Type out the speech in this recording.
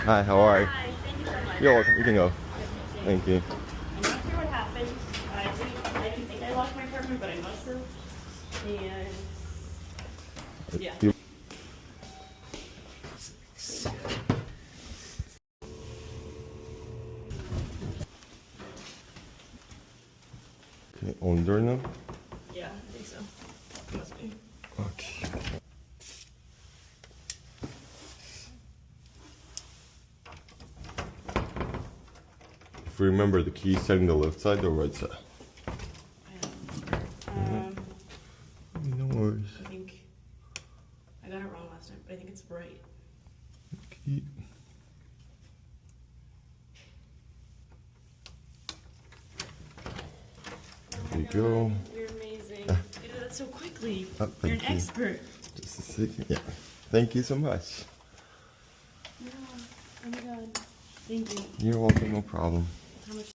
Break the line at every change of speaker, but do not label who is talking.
Hi, how are you?
Hi, thank you so much.
You're welcome. You can go. Thank you.
I'm not sure what happened. I didn't think I locked my apartment, but I must have. And yeah.
You okay, on door now?
Yeah, I think so. Must be.
Okay. If you remember, the key is set in the left side or right side? No worries.
I think I got it wrong last time, but I think it's right.
Key. There you go.
You're amazing. You did that so quickly.
Oh,
You're an
thank you.
expert.
Just a second. Yeah. Thank you so much.
Yeah. Oh my god. Thank you.
You're welcome. No problem.
How much?